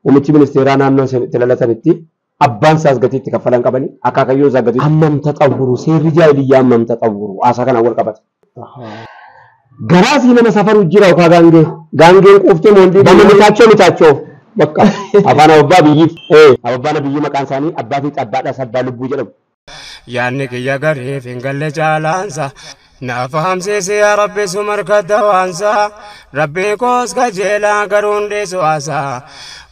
ومتي من استيرانا نو تلالة سنتي أبان ساس قتي تكفلان كبني أكاكيو زاقتي أمم تطوروا سير جاهلية أمم تطوروا أساكن أول كبت غراسي لما سافروا جيرا وكاغانجي غانجي قفتي موندي دم متاچو بقى أبانا أبا بيجي أبانا بيجي مكان ثاني أبا في أبا سبا لبو جلب يعني كي يقري في قل جالانسا نافهم سيسي يا ربي سمر كدوانسا ربي كوس كجيلا قرون دي سواسا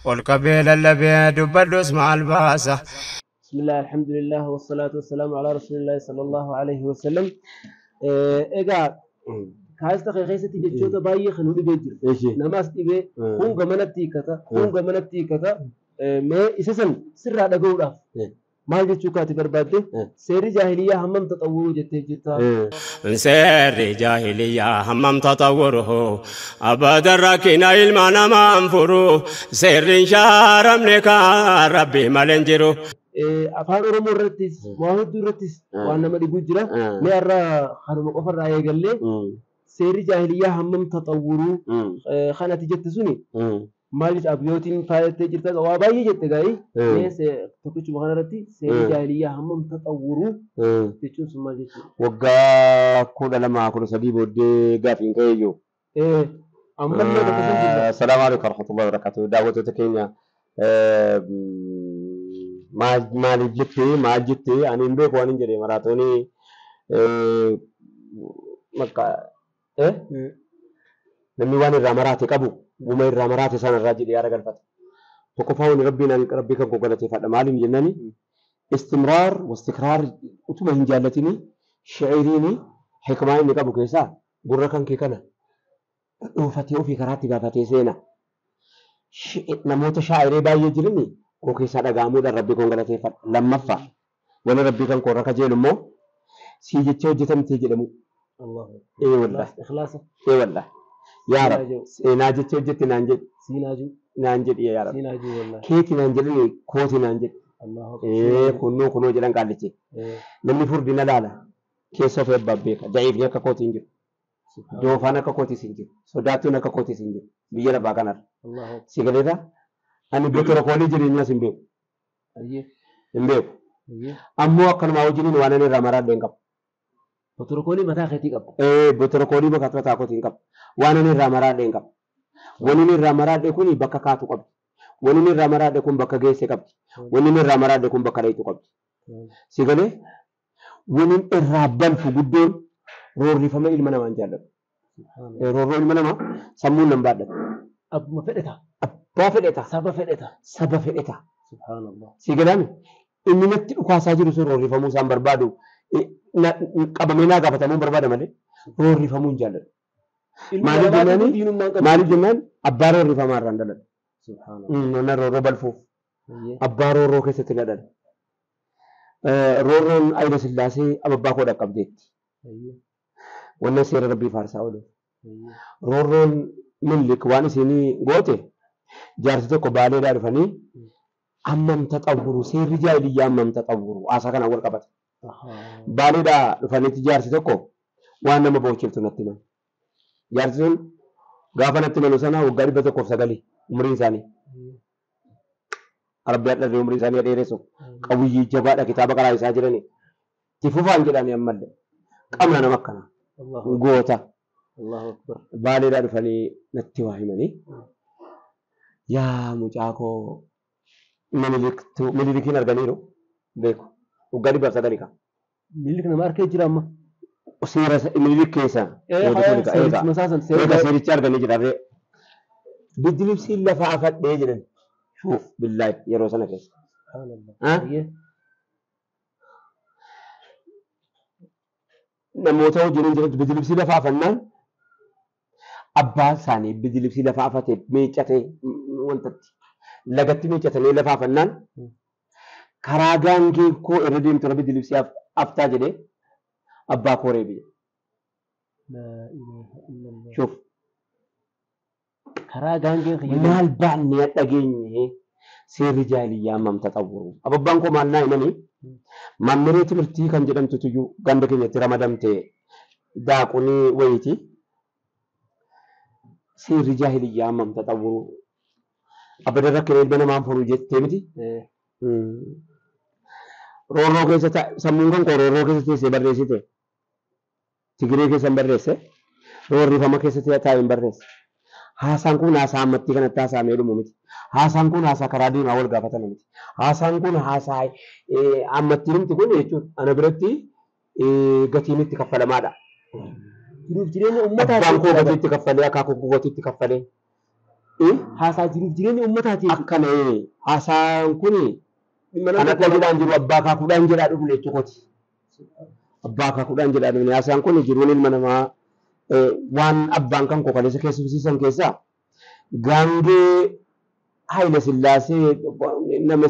والقبيل اللبي دبلوس مع الباسا. بسم الله الحمد لله والصلاة والسلام على رسول الله صلى الله عليه وسلم. إيجا كاست خيستي جتشوتا باي خنودي بيجر نماس تيجي هم كمانتي كتا ما إساسا سر هذا جودا ما جتشو كاتي بربادة سير جاهلية همم تطور جتا سير جاهلية همم تطوره أبدا ركنا المانا ما انفرو سير شارم نكا ربي مالنجرو أفعال أورمو رتيس واحد رتيس وأنا ما دي جرا ما أرى خانم قفر راية قال لي سير جاهلية همم تطوروا خانة تجتسوني مالك أبيوتين فايت تجرتا واباي جت جاي ناس تكتش بخارة رتي سير جاهلية همم تطوروا تجتون سماجي وقا كل لما كل سبيب ودي قافين كيجو السلام عليكم ورحمة الله وبركاته دعوة تكينيا ما جتي أنا نبيك وأنا نجري مراتوني مكة نمي وان الرامرات كابو وما الرامرات سان الراجل يا رجال فت تكفون ربنا ربك كوكلتي فدمالين جناني استمرار واستقرار وتما هنجالتني شعيريني حكمة إني كابو كيسا بركان كيكنا وفتيو في كراتي بفتي سينا نموت شاعري باي جرني كوكيسا دغامو در ربي كوكلتي فت لما فا ولا ربي كان كوركا جيلمو سيجي تشوجتم تيجدمو الله اي والله اخلاص اي والله يا رب ناجي تشوجت نانجد يا رب سيناجي والله كيتي نانجد كوتي نانجد الله كنو جلان قالتي لمي فردنا لالا كيسو في بابيك ضعيف نك كوتي نجي دوفانا كوتي سنجي سوداتو نك كوتي سنجي بيجرا باكنار الله سيغليدا اني بيتر كولي جري ناس مبيو ايه مبيو امو اكن ما وجين وانا رامرا دنگب بطرقولي متى خيتي قب بطرقولي بكتر تاكوتين قب وانا رامرا دنگب وني رامرا دكوني بكا كاتو قب وني رامرا دكون بكا جيسي قب وني رامرا دكون بكا ريتو قب سيغلي وني الرابن فغدون روري فما المنا ما جالب رورو المنا ما سمون نمباد اب ما فدتا سبا فدتا سبحان الله سيغلامي inni natti dhukaasaa jiru sun roorrifamuu isaan barbaadu qabamee naa gaafatamuu barbaada malee roorrifamuu hin jaalladhu. Maaliif jennaan abbaa roorrifamaa irraan dhaladha. Mana roorroo balfuuf abbaa roorroo keessatti na dhala. Roorroon Hayila Sillaasee abbaa koo dhaqqabdeetti. Wannan seera rabbii faarsaa oolu. Roorroon Minilik waan isinii goote jaarsi tokko baaleedhaa dhufanii أمم تطوروا سير رجالية أمم تطوروا أساكن أول قبض بالدا فنيت جارسي تكو وأنا ما بوشلت نتنا جارسون غافا نتنا نسنا وغاري بتكو سغالي عمرين ثاني ربي الله عمرين ثاني ديرسو قوي جبا كتاب قرا يساجرني تفوفا انجلاني امد قمنا مكنا غوتا الله اكبر بالدا فني نتي واهمني يا مجاكو Milikiin arganiiru beeku. Uggadi barsa dalika. Mililik nama harkee jira amma. Seera mililik keessa. Eega seericha arganii jira. Bidilibsiin lafa afadhee jiran. Shuuf billaahi yeroo sana keessa. Namoota wajjin jiran bidilibsii lafa afannaan abbaan isaanii bidilibsii lafa afatee meeccatee wantatti. Lagatti meeccatanii lafa afannaan karaa gaangee koo irra deemtu rabbi dilibsii aftaa jedhee abbaa koo reebiye. Shuuf. Karaa gaangee maal baannee dhageenye seerri jaaliyyaa ammam taxawwuru. Abbaan koo maal naa himanii mammiree timirtii kan jedhamtutu iyyuu ganda keenyatti ramadamte daaqunii wayiiti. Seerri jaaliyyaa ammam taxawwuru. Abada rakkina ilma namaa furuu jettee miti. Roorroo keessa sammuun kan koo roorroo keessa teessee barreessite. Tigiree keessa hin barreesse. Roorrifama keessa taa'ee hin barreesse. Haasaan kun haasaa ammattii kanatti haasaamee dhumu miti. Haasaan kun haasaa karaa deemaa wal gaafatamu miti. Haasaan kun haasaa ammattiin miti kun jechuudha. Ana biratti gatiin itti kaffalamaadha. Jiruuf jireenya uummataa Abbaan koo gatii itti kaffalee akaakuu koo gatii itti kaffalee. haasaa jiruuf jireenya uummataati. Akkana haasaan kun kan akka jedhaan jiru abbaa akaakuudhaan jedhaa dhufu jechuukooti. Abbaa akaakuudhaan jedhaa dhufu. Haasaan kun jiruun ilma namaa waan abbaan kan kokaleessa keessumsiisan keessaa gaangee Haayila Sillaasee nama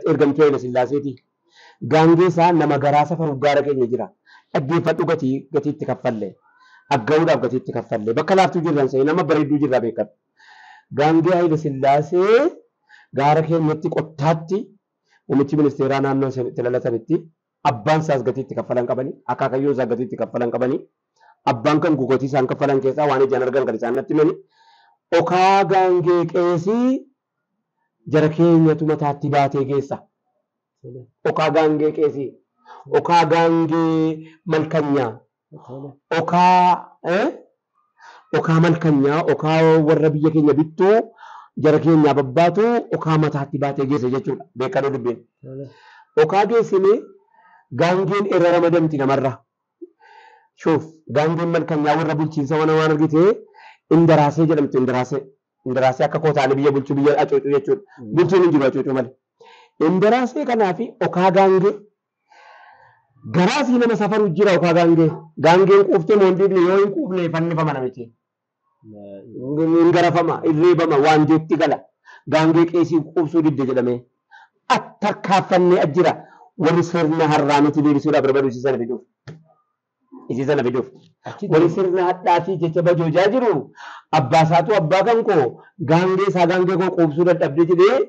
ergamtuu Haayila Sillaaseeti. Gaangee isaa nama garaa safaruuf gaara keenya jira. Dhaggeeffadhu gatiitti kaffalle. Agga'uudhaaf gatiitti kaffalle. Bakka laaftuu jirran sa'ii nama bareedduu jirraa beekan. Gaangee Haayila Sillaasee gaara keenyatti qottaatti muummichi ministeeraa naannoo itti lalatanitti abbaan isaas gatiitti kaffalan qabanii akaakayyoo isaa gatiitti kaffalan qabanii abbaan kan gugotii isaan kaffalan keessaa waan ijaan argan kan isaan natti himani. Okaa gaangee qeesii jara keenyatu mataatti baatee geessa. Okaa gaangee qeesii. Okaa gaangee malkanyaa. Okaa malkanyaa. Okaa warra biyya keenya bittuu jara keenyaa babbaatu okaa mataatti baatee geessa jechuudha. Beekanuu dubbeen. Okaa geessine gaangeen irra ramadamti namarra. Shuuf gaangeen malkanyaa warra bulchiinsa waan argitee indaraasee jedhamtu indaraasee. Indaraasee akka kootaanii biyya bulchuu biyya acoocuu jechuudha. Bulchuun hin jiru acoocuu malee. Indaraasee kanaa fi okaa gaangee garaasii nama safaru jira okaa gaangee. Gaangeen quuftee moondiifne yoo hin quufne fannifama namichi. Hin garafama, irreebama, waanjootti gala. Gaangee qeesii quubsuu didde jedhamee. Attarkaaffannee ajjira. Warri sirna har'aa miti deebisuudhaaf barbaadu isiisana fiduuf. Isiisana fiduuf. Warri sirna hadhaatii jecha bajoojaa jiru. Abbaa isaatu abbaa kan koo gaangee isaa gaangee koo quubsuu dadhabdee jedhee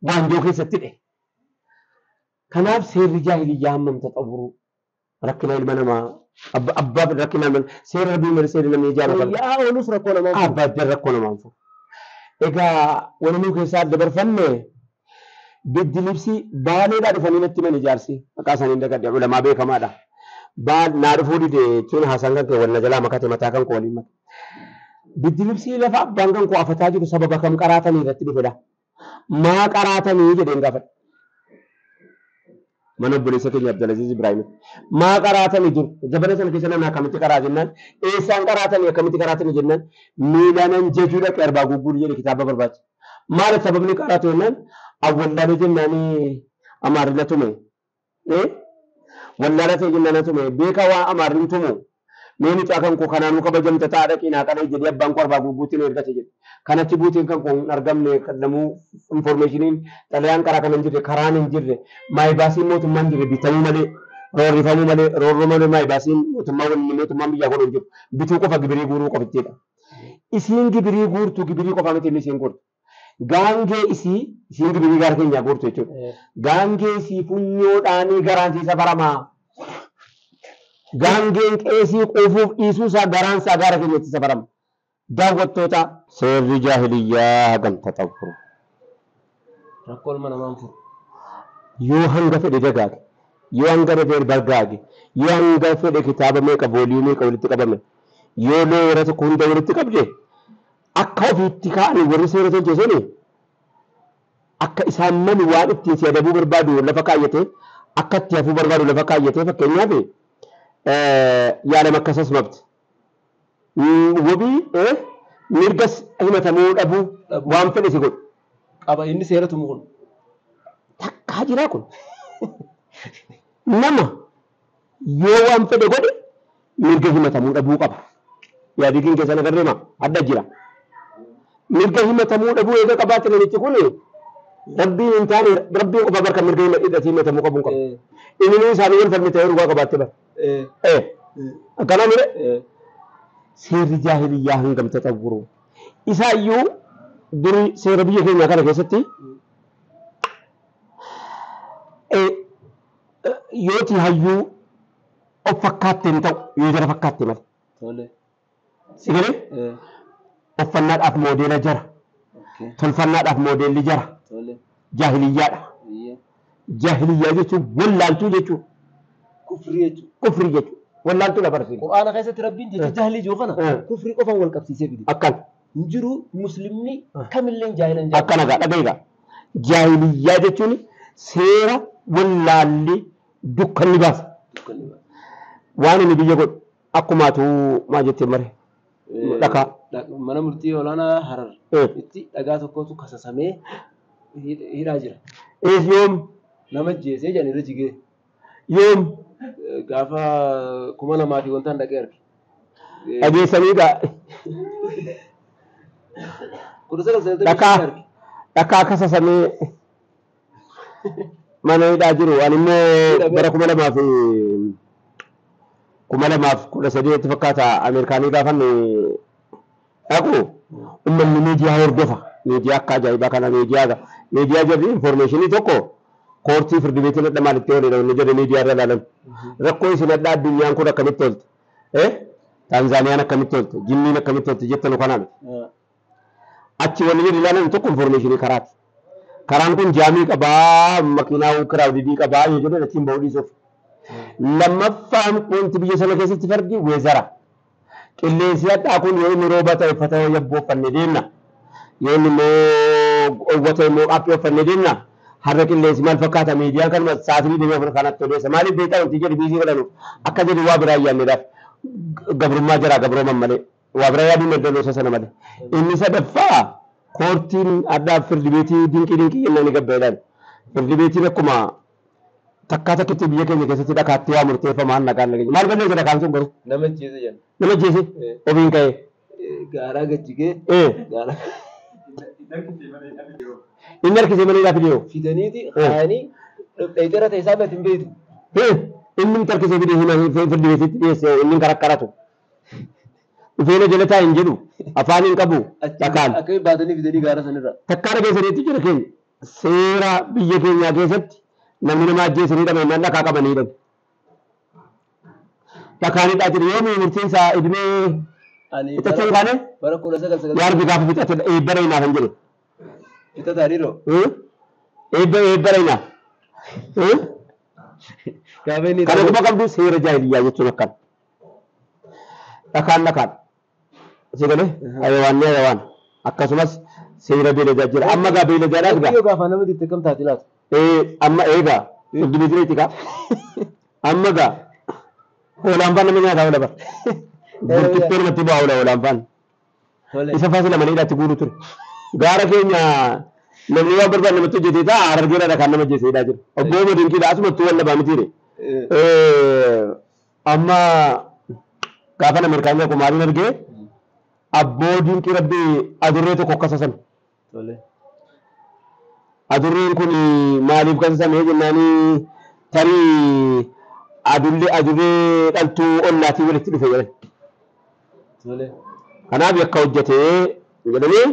waanjoo keessatti dhe. Kanaaf seerri jaahiliyyaa hammam taxawuru rakkina ilma namaa abbaa rakkina ilma seerri rabbii malee seerri namni ijaaratan. Yaa oolus rakkoo namaa furu. Abbaa iddoo rakkoo namaa furu. Egaa wanni keessaa adda barfanne biddilibsi baaleedhaa dhufanii natti mana ijaarsi maqaa isaanii dagadde ulamaa beekamaadha. Naa dhufuu dide jechuun haasaan kan kee wanna jalaa makate mataa kan koo waliin maka. Biddilibsii lafa abbaan kan koo afataa jiru sababa kam qaraatanii irratti dhufedha. Maa qaraatanii jedheen gaafadha. Mana obboleessa keenya Abdulaziz Ibrahim. Maa qaraatanii jiru. Jabana sana keessa namni akkamitti qaraa jennaan. Eessaan qaraatanii akkamitti qaraatanii jennaan. Miilaanan jechuudha qe'ee arbaa gugguulii jedhe kitaaba barbaacha. Maal sababni qaraatu jennaan. Awwallaalee jennaanii amaarila tume. Wallaala ta'e jennaan tume. Beeka waa amaarri tumu. Meeni caakan koo kanaanuu kabajamta ta'a dhaqinaa kana jedhee abbaan koo arbaa gugguutti nu ergate jedhe. Kanatti buutiin kan koo hin argamne namuu infoormeeshiniin xalayaan karaa kana hin jirre karaan hin jirre maayibaasiin mootummaan hin jirre bitamuu malee roorrifamuu malee roorroo malee maayibaasiin mootummaan biyyaa godhu hin jiru. Bituu qofa gibirii guuruu qofittiidha. Isiin gibirii guurtu gibirii qofa miti inni isiin guurtu. Gaangee isiin gibirii gaara keenyaa guurtu jechuudha. Gaangee isii funyoodhaanii garaan isaa baramaa. Gaangeen qeesii quufuuf dhiisuu isaa garaan isaa gaara keenyatti safarama. Daawwattoota seerri jaahiliyyaa hagam taxawuru. Rakkoo ilma namaa furu. Yoo hanga fedhe dagaage, yoo hanga fedhe bargaage, yoo hanga fedhe kitaaba meeqa boolii meeqa walitti qabame, yoo loora tokko hunda walitti qabde akka ofiitti kaa'anii warri seera tolchesanii akka isaan mali waan ittiin si adabuu barbaadu lafa kaayyate akka itti hafuu barbaadu lafa kaayyate fakkeenyaaf yaadama akkasas mabti. Wabii mirgas himatamuu dhabuu waan fedhe si godhu. Qaba inni seera tumu kun. Takkaa jiraa kun. Nama yoo waan fedhe godhe mirga himatamuu dhabuu qaba. Yaadii keenya sana garreema adda jira. Mirga himatamuu dhabuu eega qabaate namichi kun rabbiin hin taane rabbiin qofa barka mirga himatamuu qabuun qaba. Inni isaanii wal falmite yeroo dhugaa qabaatte bara. Akkana mire. Seerri jaahiliyyaa hangam taxawuru. Isaayyuu duri seera biyya keenya kana keessatti yooti hayyuu of fakkaatte hin ta'u yoo jara fakkaatte malee. Si galee? Uffannaadhaaf moodeela jara. tolfannaadhaaf moodeelli jara jaahiliyyaadha. Jaahiliyyaa jechuun wallaaltuu jechuudha. Kufrii jechuudha. Wallaaltuu la barsiisa. Qur'aana keessatti rabbiin jecha jaahilii jiru kana kufrii qofaan wal qabsiisee fide. Akkan. Injiru muslimni kamillee jaahilan jaahilan. Akkana gaa dhaga'iga. Jaahiliyyaa jechuun seera wallaalli dukkanni baasa. Waan inni biyya godhu akkumaatu maa jettee mare. Dhakaa. Mana murtii olaanaa Harar itti dhagaa tokkotu kasasamee hidhaa jira. Yoom nama jeesee jedhan irra jigee. Yoom gaafa 2000 fi wantaan dhaqee arge. Dhageessanii gaa. Dhakaa kasasamee mana hidhaa jiru. Ani immoo bara 2013 fakkaata Ameerikaanii gaafan dhaqu uummanni miidiyaa hordofa. Miidiyaa akka ajaa'ibaa kana miidiyaa jirri infoormeeshinii tokko koortii firdi beetiin adda maalitti oolidha inni jedhe miidiyaa irra ilaalan. Rakkoo isin adda addunyaan kun akkamitti oolte? Taanzaaniyaan akkamitti oolte? Jinniin akkamitti oolte jettan kanaan. Achi wanni jedhu ilaalan tokko infoormeeshinii karaati. Karaan kun jaamii qabaa, makiinaa kiraawdidii qabaa yoo jedhan ittiin bahuu dhiisuuf. Lammaffaan wanti biyya sana keessatti fardi weezara. Qilleensi hadhaa kun yoo inni rooba ta'e uffata yabboo uffannee deemna. Yoo inni immoo uwwata immoo aappii uffannee deemna. Har'a qilleensi maal fakkaata miidiyaan kanuma sa'aatii deemee afur kanatti odeessa. Maaliif beektaa wanti jedhu biisii godhanuuf akka jedhu waa biraa yaadneedhaaf gabrummaa jira gabrooman malee. Waa biraa yaaduu madda sana malee. Inni sadaffaa koortiin addaa firdi beetii dinqii jennaan gabbeedhaan. Firdi beetiin akkuma takkaa takkitti biyya keenya keessatti dhakaatti waa murteeffamaan nagaan nageenya. Maal balleessa dhakaan sun garuu? Nama jeese jenna. Nama jeese? Ofiin ka'ee? Gaaraa gajjigee. Inni harkisee malee laafii jiru. Fidaniiti haayanii dheedera ta'e isaa hin beektu. Inni harkisee fidee firdi beetitti dhiyeesse inni karakkaratu. Dhufeena jala taa'e hin jedhu afaan hin qabu dhakaan. Akka baatanii fidanii gaara sanirra. Takkaa dhageessaniitti jira keenya. Seera biyya keenyaa keessatti namni nama ajjeesanii dhabamanii dhakaa qabanii dhabu. Dhakaanidhaa jiru yoo murtiin isaa idimee itti hin kaane yaarbi gaafa fixate eebbara hinaaf hin jiru. Fixataaniiroo? Eebbara hinaaf. Kana kuma qabdu seera jaahiliyyaa jechuun akkana. Dhakaan. Sigalee hayawaan akkasumas seera beeladaa jira. Amma gaa beeladaadhaas gaa. Yoo gaafa nama ditte kam taati laata? Amma eegaa Dimitri tika. Amma gaa hoolaan faan namni nyaataa oola bara. Burkittee namatti bu'aa hoolaan faan. Isa faasila malee hidhaatti guuru ture. Gaara keenya namni waan barbaadu namatti hojjetee ta'a harargeera dhakaan nama jeesee hidhaa jira. Obboo Madiinkiidha asumatti wal dhabaa mitiire. Amma gaafa Ameerikaan tokko maaliin argee abboo dinqii rabbii adurree tokko akkasasan. Adurreen kun maaliif kasasamee jennaanii tarii adurree dhaltuu ollaatii walitti dhufe jedhan. Kanaaf yakka hojjetee jedhanii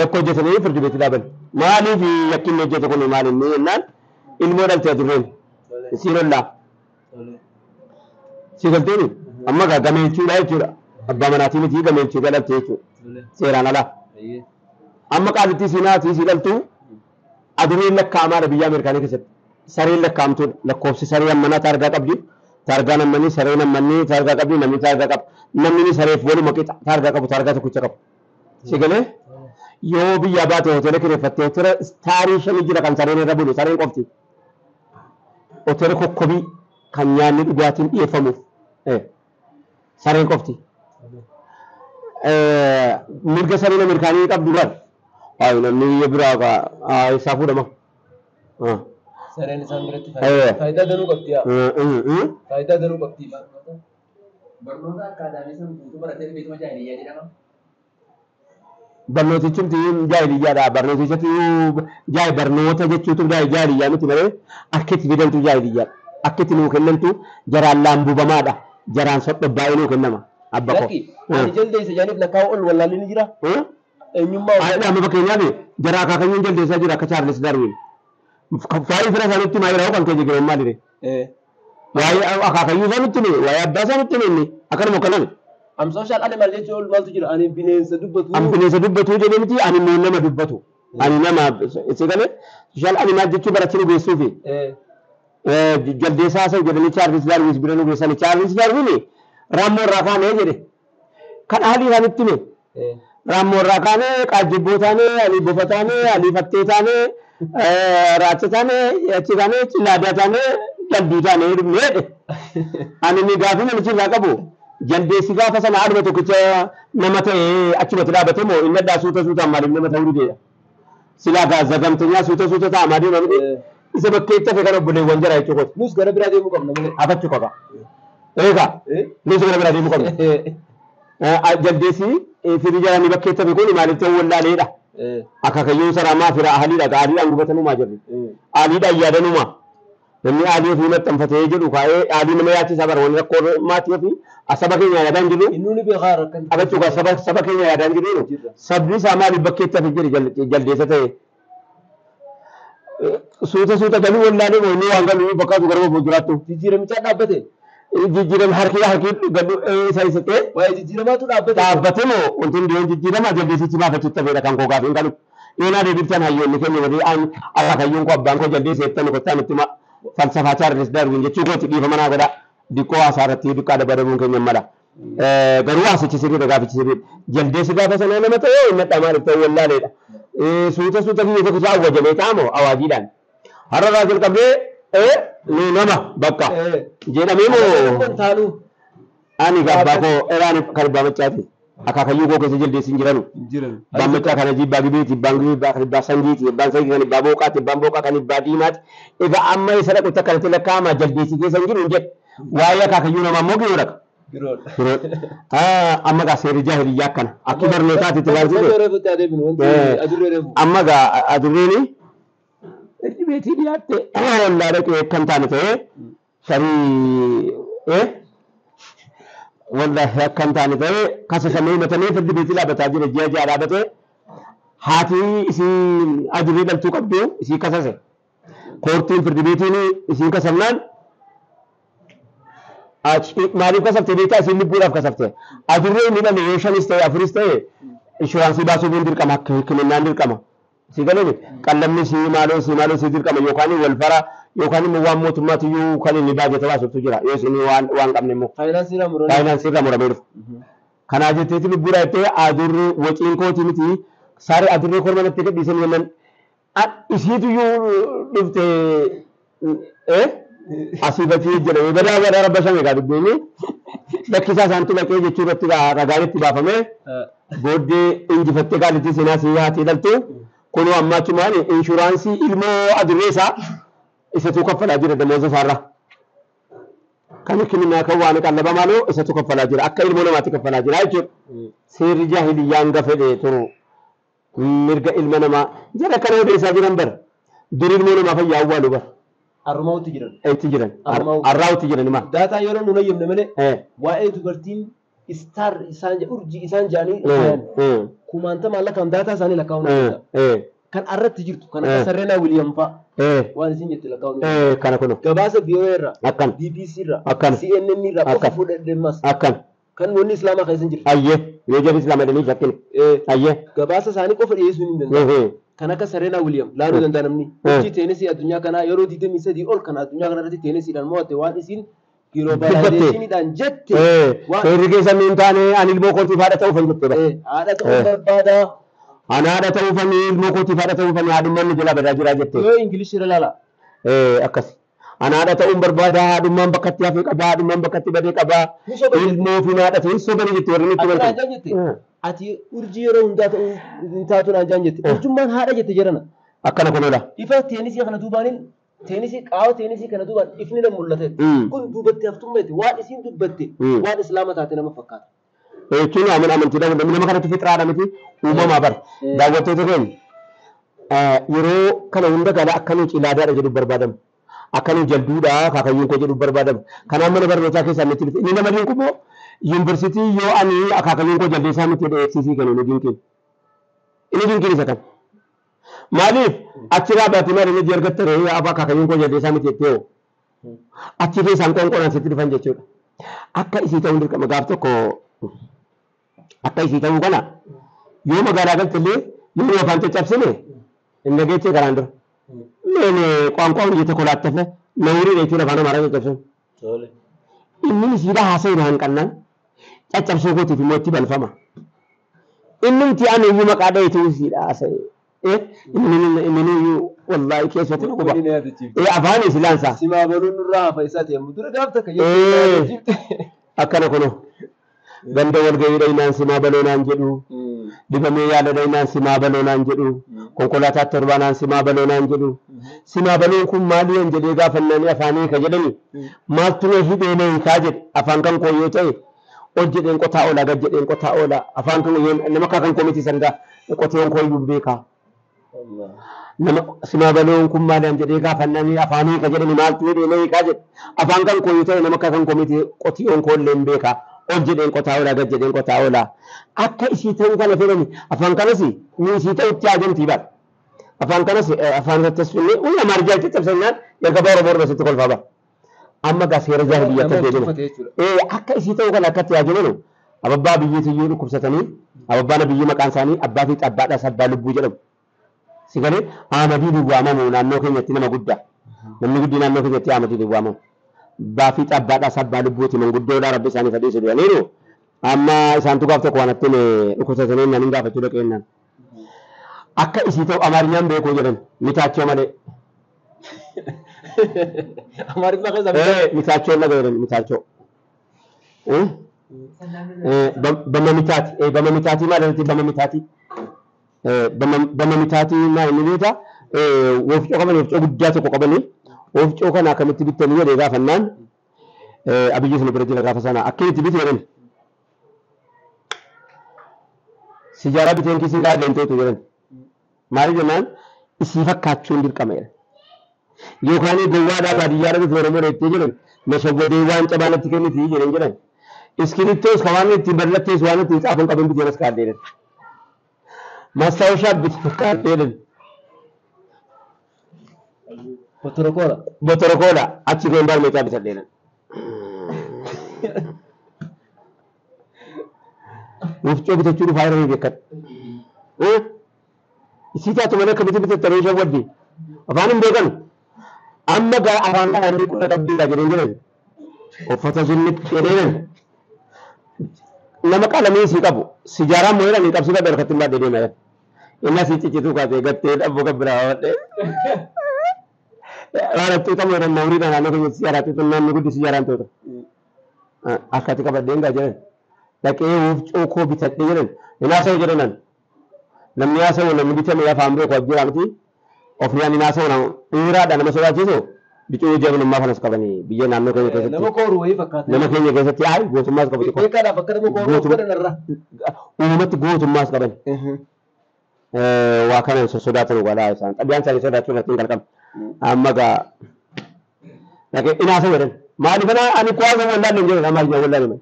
yakka hojjetanii firdi beetti dhaaban. Maaliif yakki inni hojjete kun maalinni jennaan ilmoo dhalte adurreen isiin ollaa. Si galteeni amma gameelchuudha jechuudha. Abbaa manaatii miti gameelchuudha dhalte jechuudha. Seeraan alaa. Amma qaalitti siinaatii si dhaltu adurreen lakkaa'amaadha biyya Ameerikaanii keessatti. Sareen lakkaa'amtuudha. Lakkoofsi saree ammanaa taargaa qabdi. Taargaan ammanii sareen ammanii taargaa qabdi namni taargaa qaba. Namni sareef waluma qixa taargaa qabu taargaa tokkicha qabu. Si galee yoo biyya baate hoteela kireeffattee hoteela istaarii shanii jira kan sareen irra bulu sareen qofti. Hoteela kokkobii kan nyaanni dhugaatiin dhiyeeffamuuf sareen qofti. Mirga sareen Ameerikaanii qabdu bara. Namni biyya biraa isaa fuudhama. Sareen isaan biratti faayidaa danuu qabdi. Faayidaa danuu qabdi. Barnoota akkaadaamii san guutuu baratee beekama jaahiliyyaa jedhama. Barnootichumti jaahiliyyaadha. Barnoota jechuutu jaahiliyyaa miti malee akka itti fidantu jaahiliyyaadha. Akka itti nuu kennantu jaraan laambubamaadha. Jaraan sodha baay'ee nuu kennama. Abba koo. Ani jaldeessa jaaniif lakkaa'u ol wallaalli ni jira. Eenyummaa amma fakkeenyaaf jaraa akaakayyuun jaldeessaa jira akka Chaarles Darwin. Faayii fira isaaniitti maa jedhamu kan keenya jiran maalidhe? Waa'ee akaakayyuu isaaniitti waa'ee abbaa isaaniitti inni akkanuma kanaan Am social animal jechuun maaltu jira? Ani bineensa dubbatu. Am bineensa dubbatu jedhee miti ani nama dubbatu. Ani nama sigale social animal jechuun barachuu beesuufi. Jaldeessaa isa jedhanii Charles Darwin bira nu geessanii Charles Darwin raammoo irraa kaanee jedhe. Kan haalii kan itti mee raammoo irraa kaanee qaajjibbootaanee alii bofataanee alii fatteetaanee raachataanee achi kaanee cillaadaataanee jalduutaanee dhumneedhe. Ani ni gaafii namichi irraa qabu jaldeessi gaafa sana haadhuma tokkicha nama ta'ee achumatti dhaabate moo inni addaa suutaan maaliif nama ta'uu dhibeedha. Silaa gaazzagamteenyaa suuta ta'a maadii namni isa bakkeetti hafe kan obboleewwan jira jechuudha. Nus gara biraa deemuu qabna malee. Afachuu qaba. Eegaa nus gara biraa deemuu qabna. Jaldeessi firii jaranii bakkeetti hafe kun maaliif ta'uu wallaaleedha. Akaakayyuu saraamaa fira ahaliidha. Aaliidhaan gubatanumaa jirri. Aaliidhaan yaadanumaa. Namni aalii ofii maxxanfatee jedhu kaa'ee aalii nama yaachisaa bara wani rakkoo maatii ofii saba keenya yaadaan jiru. Inni beekaa rakkan. Afachuu qaba saba keenya yaadaan jiru. Sabni isaa maaliif bakkeetti hafe jedhe jaldeessa ta'e. Suuta galuu wallaalee moo inni waan galuu bakkaatu gara fuulduraattu. Jijjiiramicha dhaabbate. Jijjiiram harki galuu isa ta'e. Waa'ee jijjiiramaatu dhaabbate. Dhaabbate moo wanti hundi jijjiirama jaldeessichi baafachuutti hafeedha kan koo gaafiin galu. Eenaa deebiftaan hayyoonni keenya warri akaakayyuun koo abbaan koo jaldeessa eettani kottaan itti falsafaa Charles Darwin jechuu kooti dhiifama naa godha. Dikkoo haasaa irratti dikkaa dabalamuun keenya mala. Garuu haasichi sirriidha gaafichi sirriidha. Jaldeessi gaafa sanaa nama ta'e inni adda maaliif ta'uu wallaaleedha. Suuta biyya tokko awwajamee taa'amoo awaajiidhaan. Har'arraa jalqabee ni nama bakka jedhamee moo ani gabbaa koo eraan kan baamachaati. Akaakayyuu koo keessa jaldeessi hin jiranu. Baamachaa kana jibbaa gibeeti, jibbaan gibbaa kan jibbaa sangiiti, jibbaan sangii kan jibbaa booqaati, jibbaan booqaa kan jibbaa diimaati. Egaa amma isa dhaqutti akkanatti lakkaa'ama jaldeessi keessa hin jiru hin jedhu. Waa'ee akaakayyuu nama immoo giroo dhaqa. Amma gaa seerri jaahiliyyaa akkana. Akka barnootaatti itti ilaalchise. Amma gaa adurreeni beetii dhiyaatte wallaa dhaqee kan taane ta'ee sharii wallaahi akkan taane ta'ee kasa samee himatamee firdi beetii dhaabbataa jira ji'a ji'a dhaabbatee haati isii adurree dhaltuu qabdu isii kasase koortiin firdi beetiin isiin kasafnaan maaliif kasafte beektaa isiin lubbuudhaaf kasafte adurree inni dhale yoo shanis ta'e afuris ta'e inshuraansii baasuu hin dirqama akka hikimannaan dirqama. Si galee qallamni si maaloo si dirqama yookaan wal fara yookaan immoo waan mootummaatiyyuu kan inni baajata baasutu jira yoo isin waan qabne immoo faayinaansii irraa muramee dhufu. Kanaa jetteeti lubbuudha jettee adurree waciin kooti miti saari adurree korma natti gadhiisan yemman isiituyyuu dhufte asii batii jedhame badaa rabba shan egaa dubbiini bakkisaa isaantu dhaqee jechuu irratti ragaan itti baafamee booddee injifattee gaalitti seenaa si haati dhaltu. Kun amma achumaan inshuraansii ilmoo adurreessaa isatu kaffalaa jira damooza isaarraa. Kan hikimannaa kan waan qallaba maaloo isatu kaffalaa jira akka ilmoo namaatti kaffalaa jira jechuudha. Seerri jaahiliyyaan gafedhe turu mirga ilma namaa jara kana odeessaa jiran bara dur ilmoo namaa fayyaa awwaalu bara. Armaawutti jiran. Itti jiran. Arraawutti jiran hima. Daataa yeroo nuun hayyamne malee waa'ee dubartiin istaar urjii isaan jaanii kumaantama lakkaa'an daataa isaanii lakkaa'uun kan irratti jirtu kan akka Sareenaa Wiiliyaam fa'a waan isin jette lakkaa'uun kana kun gabaasa VOA irraa akkan BBC irraa CNN irraa qofa fuudhadheemmas akkan kan wanni islaamaa keessa hin jirtu. Ayyee yoo jedhu islaama jedhanii shakkini ayyee gabaasa isaanii qofa dhiyeessuu hin danda'u. Kan akka Sareenaa Wiiliyaam laaluu danda'a namni. Hojii teenisii addunyaa kanaa yeroo 23 ol kan addunyaa kana irratti teenisiidhaan mo'atte waan isiin globalizationidhaan jette seerri keessa hin taane ani ilmoo kootiif haadha ta'uuf hin jette haadha ta'uu barbaada. Ana haadha ta'uuf ani ilmoo kootiif haadha ta'uuf ani haadhummaan nu jala badaa jira jette. Yoo Ingilishi irra laala. Akkas. Ana haadha ta'uun barbaada haadhummaan bakkatti hafee qabaa haadhummaan bakkatti badee qabaa ilmoo fi haadha ta'uun sobanii jette warri nutti barbaada. Ati urjii yeroo hundaa ta'uu taatuun ajaan jette. Urjummaan haadha jette jedhana. Akkana kunuudha. Ifa teenisii kana duubaaniin teenisii qaawwa teenisii kana duubaan ifni nama mul'ate. Kun duubatti haftummaati waan isiin dubbatte waan islaama taate nama fakkaata. Jechuun amantii nama kanatti fixiraadha miti uumamaa bara. Daawwattoota keenya yeroo kana hunda gala akkanuu cilaadaadha jedhu barbaadamu. Akkanuu jalduudha akaakayyuun koo jedhu barbaadamu. Kanaaf mana barnootaa keessaa nutti dhufe. Inni nama dhiin kuboo yuunivarsiitii yoo ani akaakayyuun koo jaldeessaa miti eegsisii kennu ni dinqiin. Inni dinqiin isa kan. Maaliif achirraa baatee maal inni argatte reeyyaa abaa akaakayyuun koo jaldeessaa miti jettee achi keessaan qoonqoonaan sitti dhufan jechuudha. Akka isii ta'uun dirqama gaaf tokko akka isii ta'uu kana yoo magaalaa galtillee yoo afaan caccabsine inni geechee karaan dura ቋንቋውን እየተኮላተፈ ነውሪ የቹን አፋን አማራ caccabsan inni isiidha haasa'uudhaan qannaan caccabsoo gootiif immoo itti balfama inni itti aanu iyyuu maqaa dha'ituu isiidha haasa'e inni wallaahi keessatti quba afaan isilaansa simaa baluun nurraa hafa isaati yommuu dura gaafta kayyatti akkana kuno ganda walgayiidha inaan simaa baloonaan jedhu dibamee yaadadha inaan simaa baloonaan jedhu konkolaataa torbaanaan simaa baloonaan jedhu simaa baloon kun maali hin jedhee gaafannanii afaanii ka jedhani maaltu na hidhee hiikaa jedhe afaan kan koo yoo ta'e ol jedheen qotaa oola gad jedheen qotaa oola afaan kun nama kan komiti sanda qoteen koo iyyuu beekaa nama simaa baloon kun maali hin jedhee gaafannanii afaanii ka jedhani maaltu hidhee hiikaa jedhe afaan kan koo yoo ta'e nama kan komiti qotiyoon koo illee hin beekaa ol jedheen qotaa oola gad jedheen qotaa oola akka isii ta'uu kana fedhani afaan kanas ni isii ta'utti haajamtii bara afaan kanas afaan tasfinne ulla marjaa caccabsannaan erga bara bora sitti kolfaa bara amma gaa seera jaahiliyyaa deebina akka isii ta'uu kana akkatti haajamanu ababbaa biyyiitti iyyuu dhukkubsatanii ababbaan biyyi maqaan isaanii abbaa fi abbaadhaas abbaa lubbuu jedhamu sigalee Ahmadii Duwwaamamu naannoo keenyatti nama guddaa namni guddii naannoo keenyatti Ahmadii Duwwaamamu abbaa fi abbaadhaas abbaa lubbuuti manguddoodhaa rabbi isaanii fadhiisu du'aniiru amma isaan tuqaaf tokko waan attiin dhukkubsatanii nan gaafachuu dhaqeennan akka isii ta'u amaarinyaan beekuu jedhan mitaachoo malee amaariffaa keessa mitaachoo laga jedhan mitaachoo bama mitaati maalirratti bama mitaati maa inni beeta wofcoo qaban wofcoo guddaa tokko qabanii wofcoo kana akkamitti bittanii jedhee gaafannaan abiyyi sun bira jira gaafa sana akkamitti bitte jedhan sijaaraa biteen kisii dhaadleen ta'etu jedhan maali jennaan isii fakkaachuun dirqama jedhan yookaan gowwaadhaa baadiyyaadha bitu oromoo dheettee jedhan mashawwadee waan cabaa natti kenniti jedhan iskiriptoos ka waan ittiin ballattees waan ittiin xaafuun qaban biteen as kaadde jedhan mastaawushaa biteen kaadde jedhan botorokoodha achi ga'een baal meeqaa bitadhe jedhan wofcoo bitachuu dhufaa yeroo beekadha isii taatu malee akkamitti bitattanii shawwaddi afaan hin beekanu amma gaa afaan kanaan qonna qabdiidha jedheen jedhan uffata sunnitti jedheen nama qalamii isii qabu sijaaraan moo jedhan qabsiisa dharkatti hin baadhee deema jedhan inni asii ciccituu kaasee gattee dhabbo gabbiraa wadhee Raratu tamu dan nauri dan anak yang siaran itu nan nugu di siaran itu. Akati kabadeng gak jalan. Laki uko bisa jalan. Inasa jalan. Namni asa namni bisa melihat family ko jalan itu. Ofrian inasa orang ira dan nama saudara itu. Bicu jalan nama panas kabani. Biar nama kau itu. Nama kau ruai fakat. Nama kau yang kesat tiai. Gua cuma kabani. Kau kan apa kerja kau ruai kan nerra. Umat gua cuma kabani. Wakanan saudara tu gua dah. Tapi yang saya saudara tu tinggal kam. amma ga lake ina so wurin mali bana ani kwazo wannan din jira amma ga wallahi mai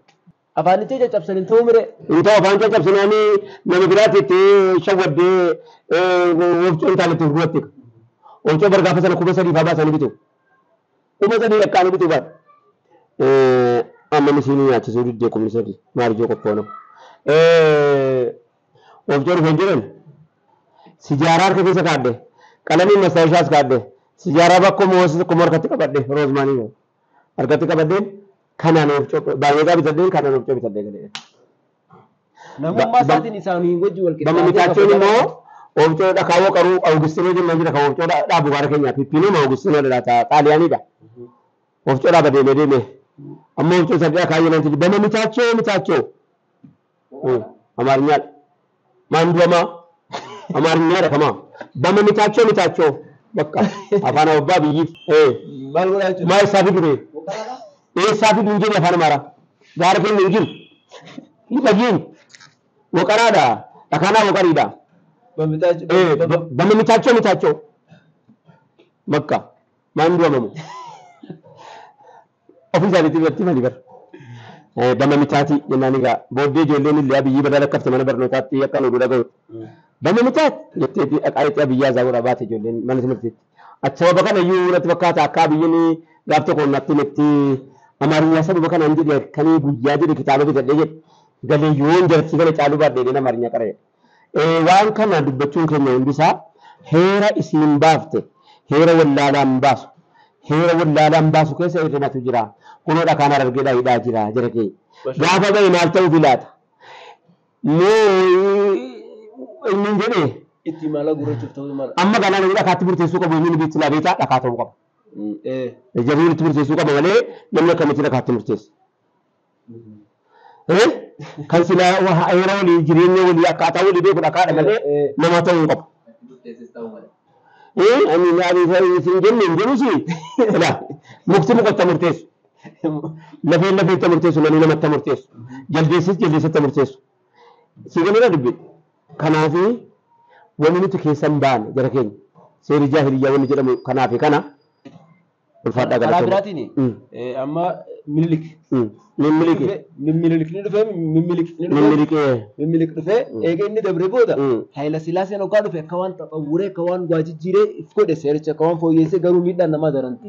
afani ce cabsanin to mure ito afani ce cabsanin ani na birati te shawade wofto ta ne ruwate on to barga fasana kuma sari fa ba sani bito kuma sani da kanu bito ba amma misini ya ci so dudde kuma sari mari jo ko pono wofto ro jiran sijarar ke bisa kadde qalami masawshas kadde sijaara bakko moos ko morkatti qabadde rozmani mo argatti qabadde kana no chop baayega bitadde kana no chop bitadde gale namumma saatin isaani wajji wal kitaaba bama mitaachoon mo omcho da kawo qaru augustino jin manjira kawo omcho da bugara kenya pipino ma augustino da ta taliani da omcho da bade mede amma omcho sabya kayi nan ti bama mitaacho amarnya manduma amarnya da kama bama mitaacho bakka afana obba biyi mai safi dure safi dunjin afana mara gar ken dunjin ibagin wakarada akana wakarida bama mitacho bakka mandu mamu ofisa biti berti mali bar bama mitati yenani ga bodde jolle ni liya biyi badala kafte mana barno tatti yakano duda go bama mitat yetti akayta biya zawra bate jolle man simti acha bakana yurat bakata akabiyini gafto ko natti netti amariya sabu bakana andi de kani guyya de kitabe de de galeeyyoon jalatti gale caaluu baadhee nama arinya qaree. Waan kana dubbachuun keenya hundisaa heera isiin baafte heera wallaalaan baasu. Heera wallaalaan baasu keessa hir'inatu jira. Kunoodha kan argeedha hidhaa jira jira kee. Gaafa bahe maal ta'uu filaata? Inni jedhee itti mala gurrachuuf ta'uu mala. Amma kanaan hidhaa kaatti murteessuu qabu inni bitti laabeetaa dhakaa ta'uu qaba. Jarri itti murteessuu qaba malee namni akkamitti dhakaatti murteessa? Kan sila heera walii jireenya walii akkaataa walii beeku dhakaadha malee nama ta'uu hin qabu. Ani nyaari isin jenne injirusi la mukti mukatta murteessu lafeen lafeetta murteessu namni namatti murteessu jaldeessatti murteessu sigamira dubbi kanaafi wanni nuti keessan baane jara keenya seeri jaahiliyyaa wanni jedhamu kanaafi kana ulfaadha galata biraatini amma mililik mimmilik dhufe eega inni dabre booda Haayila Sillaaseen ogaa dhufe akka waan xaxawuree akka waan waajijjiiree if godhe seericha akka waan fooyyeessee garuu miidhaan namaa darante.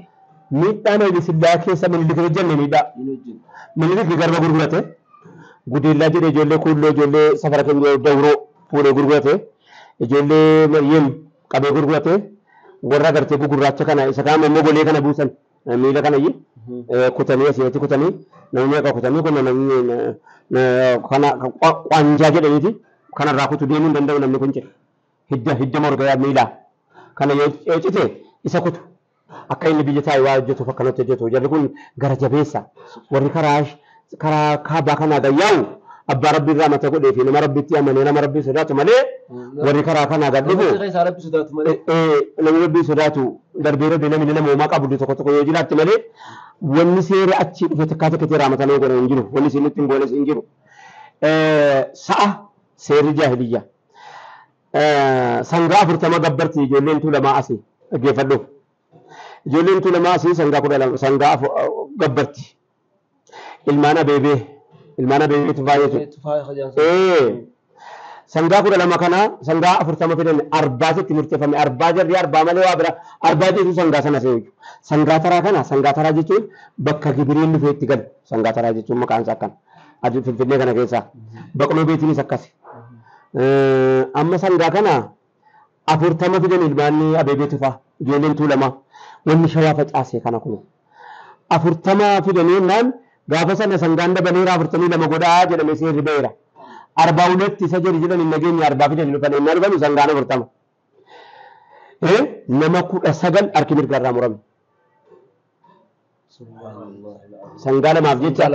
Miidhaan Haayila Sillaasee keessa mililik hojjenne miidhaa. Mililik garba gurgurate gudeellaa jedhee ijoollee kuulloo ijoollee safara keenya dawroo fuudhee gurgurate ijoollee Maryam qabee gurgurate warra gartee gurraacha kana isa kaan immoo golee kana buusan miila kana kutanii asirratti kutanii namni akka kutanii kun namni kana qanjaa jedhaniiti kanarraa kutu deemuu hin danda'u namni kun jedhe hidda morgaa miilaa kana yoo cite isa kutu akka inni biyya taa'ee waa hojjetuuf akkanatti hojjetu jarri kun gara jabeessa warri karaa kaabaa kanaa gayyaa'u abbaa rabbii irraa mata godhee fi nama rabbitti amanee nama rabbii sodaatu malee warri karaa kanaa gad dhufu namni rabbii sodaatu darbee rabbii namni nama uumaa qabu tokko tokko yoo jiraatti malee wanni seera achi dhufe takkaa takkatee raamatanii godhan hin jiru wanni isin ittiin goones hin jiru. Sa'a seerri jaahiliyyaa sangaa 40 gabbarti ijoolleen tuulamaa asii dhaggeeffadhu ijoolleen tuulamaa asii sangaa 12 sangaa gabbarti ilmaan abeebee sangaa 12 kana sangaa 40 fidan arbaatitti murteeffame arbaa jarri arbaa malee waa bira arbaa jechuun sangaa sana seeyu sangaa taraa kana sangaa taraa jechuun bakka gibiriin dhufee itti galu sangaa taraa jechuun maqaan isaa akkana adii finfinnee kana keessaa baqloo beetiinis akkasi amma sangaa kana 40 fidan ilmaan abeebee tufaa ijoolleen tuulamaa wanni shawaa facaasee kana kun 40 fidanii naan gaafa sana sangaan dabalee 42 godhaa jedhame seerri ba'eera. 42 isa jedhi jedhan hin nageenye 40 fidanii dhufan inni argamu sangaan 40. Nama 19 harki mirga irraa murame. Sangaa lamaaf jecha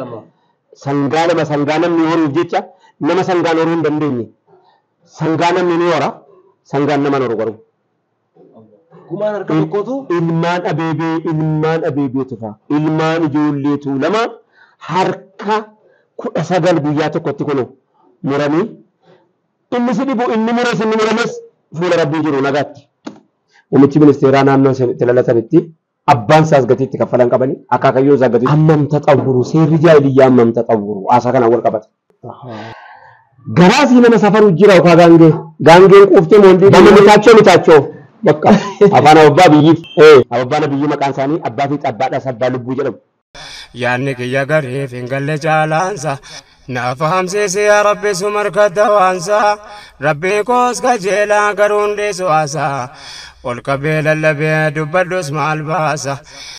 sangaa namni horuuf jecha nama sangaan horuu hin dandeenye. Sangaa namni ni hora sangaan nama horu garuu. Kumaan harka tokkotu ilmaan abeebee tufa ilmaan ijoollee tuulama harka 19 guyyaa tokkotti kunu muranii inni si dhibu inni murames fuula rabbii jiru nagaatti. Muummichi ministeeraa naannoo itti lalatanitti abbaan isaas gatiitti kaffalan qabanii akaakayyoo isaa gatiitti hammam taxawwuru seerri jaahiliyyaa hammam taxawwuru haasaa kana wal qabata. Garaasii nama safaru jira yookaan gaangeen quuftee moondii nama mitaachoo bakka afaan abbaa biyyiif abbaan biyyi maqaan isaanii abbaa fi abbaadha sabbaa lubbuu jedhamu. Yaanni kiyya gareef hin galle caalaansa na fahamsiisi yaa rabbi sumarkata waansa rabbii koos kajeelaa garuu hundeessu haasa ol qabee lallabee dubbadhus maal baasa.